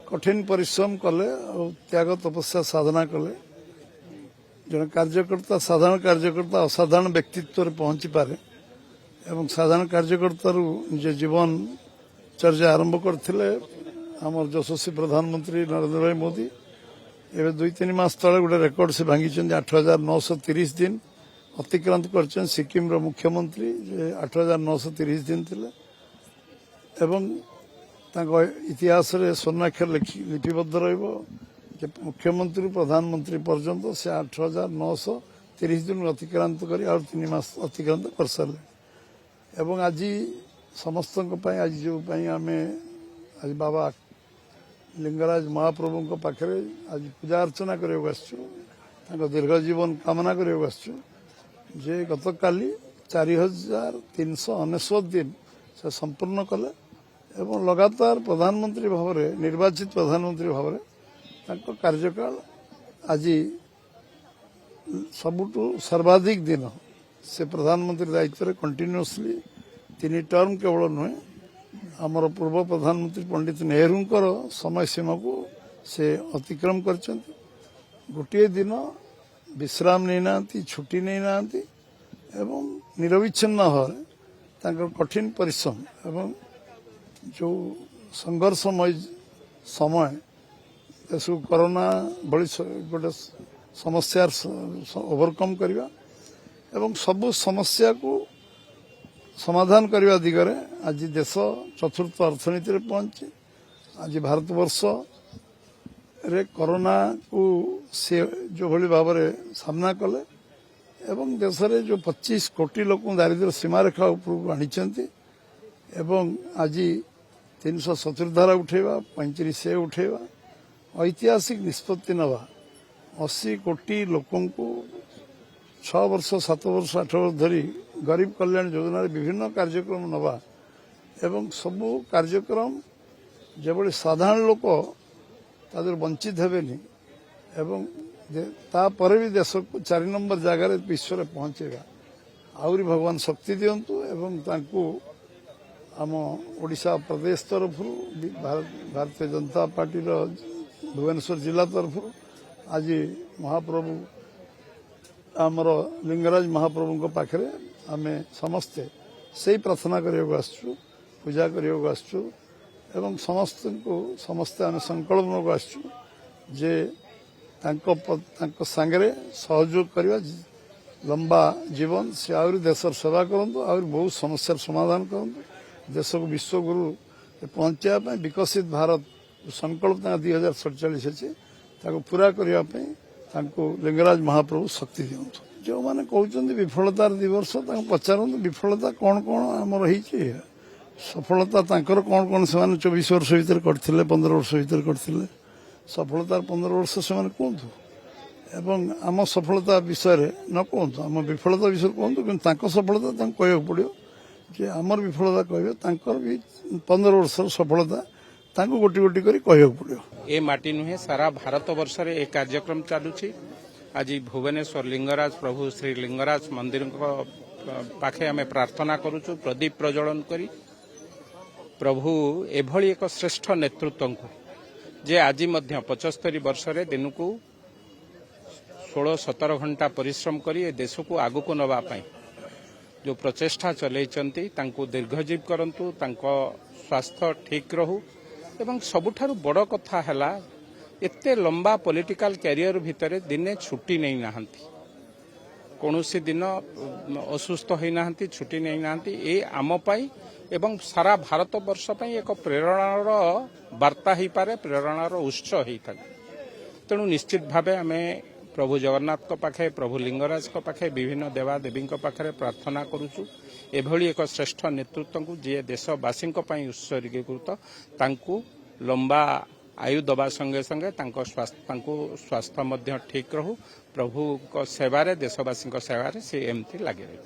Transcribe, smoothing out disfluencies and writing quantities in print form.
कठिन परिश्रम कले और त्याग तपस्या साधना कले जन कार्यकर्ता साधारण कार्यकर्ता असाधारण व्यक्तित्व पहुंची पारे एवं साधारण कार्यकर्ता निज जीवन चर्चा आरंभ करते आमर यशस्वी प्रधानमंत्री नरेंद्र भाई मोदी एवं 2-3 मास तले गोटे रेकर्ड से भांगी 8,930 दिन अतिक्रांत कर सिक्किम मुख्यमंत्री 8,930 दिन थिले एवं इतिहास रे स्वर्णाक्षर लिपिबद्ध रहिबो मुख्यमंत्री प्रधानमंत्री पर्यंत से 8,930 दिन अतिक्रांत कर 3 मास अतिक्रांत कर सारे एवं आज समस्त आज जो आम आज बाबा लिंगराज महाप्रभु पाखे आज पूजा अर्चना करने दीर्घ जीवन कामना करने जे गत काली 4,399 दिन से संपूर्ण कले एवं लगातार प्रधानमंत्री भाव में निर्वाचित प्रधानमंत्री भाव में कार्यकाल आज सबुठु सर्वाधिक दिन से प्रधानमंत्री दायित्व में कंटिन्यूअसली 3 टर्म केवल नुहे आमर पूर्व प्रधानमंत्री पंडित नेहरूंकर समय सीमा को से अतिक्रम कर गोटे दिन विश्राम नहीं ना छुट्टी नहीं ना एवं निरविच्छिन्न भाव कठिन परिश्रम एवं जो संघर्षमय समय देश कोरोना भली गोटे समस्या ओवरकम करवा एवं सबु समस्या को समाधान करने दिगरे आज देश चतुर्थ अर्थनीति रे पहुंची आज भारतवर्ष रे कोरोना को से जो भली भाव में सामना कले एवं देश रे जो 25 कोटी लोक दारिद्र्य सीमा रेखा ऊपर आनी एवं आज 370 धारा उठेवा 35 से उठेवा ऐतिहासिक निष्पत्ति नवा 80 कोटी लोकों को 6 वर्ष 7 वर्ष 8 वर्ष धरी गरीब कल्याण योजना विभिन्न कार्यक्रम नवा एवं सबू कार्यक्रम जब साधारण लोक तादर वंचित हेबेनी एवं तापर भी देश को 4 नंबर जगार विश्व में पहुंचेगा आहरी भगवान शक्ति दिंतु एवं तांको आम ओडिशा प्रदेश तरफ भारतीय जनता पार्टी भुवनेश्वर जिला तरफ आज महाप्रभु आमर लिंगराज महाप्रभु पाखे आम समस्ते से प्रार्थना करने पूजा करने एवं समस्त को समस्ते आम संकल्प को जे सांगे सहयोग करवा लंबा जीवन से आहरी देशर सेवा करूँ आहरी बहुत समस्या समाधान करूँ देश को विश्वगुरु पहुंचापी विकसित भारत संकल्प 2047 अच्छे पूरा करने लिंगराज महाप्रभु शक्ति दिंतु जो मैंने कहते विफलतार 2 वर्ष पचार विफलता कौन कौन आम रही सफलता कौन कौन से 24 वर्ष भर करते 15 वर्ष भर करते सफलतार 15 वर्ष से कहतु एवं आम सफलता विषय न कहतु आम विफलता विषय कहतु कि सफलता कह पड़ो जे आमर विफलता कहे भी 15 वर्ष सफलता गोटी गोटी कर पड़ो ए माटी नुहे सारा भारत वर्ष रे एक कार्यक्रम चालुची आज भुवनेश्वर लिंगराज प्रभु श्री लिंगराज मंदिर पाखे आम प्रार्थना करुचु प्रदीप प्रज्वलन करी प्रभु एभली एक श्रेष्ठ नेतृत्व को जे आज 75 वर्ष रे दिन को 16-17 घंटा परिश्रम करी देश को आगु को नवा पाई जो प्रचेष्टा चलैचंती तांको दीर्घजीव करंतु तांको स्वास्थ्य ठीक रहू एवं सबुठारु बड़ कथा हैला एते लंबा पॉलिटिकल कैरियर भितरे दिने छुट्टी नहीं नाहंती कौनसी दिन असुस्थ होई नाहंती छुट्टी नहीं नाहंती ए आम पाई एवं सारा भारत वर्ष पाई एक प्रेरणार वार्ता ही पारे प्रेरणार उत्स ही थाके तेणु निश्चित भावे आमे प्रभु जगन्नाथ को पाखे प्रभु लिंगराज को पाखे विभिन्न देवादेवी पाखे प्रार्थना करुचु एभली एक श्रेष्ठ नेतृत्व को जी देशवासी उत्सर्गीकृत तांकु लंबा आयु दबा संगे संगे स्वास्थ्य ठीक रहू प्रभु को सेवारे देशवासी सेवारे से एमती लगे रही।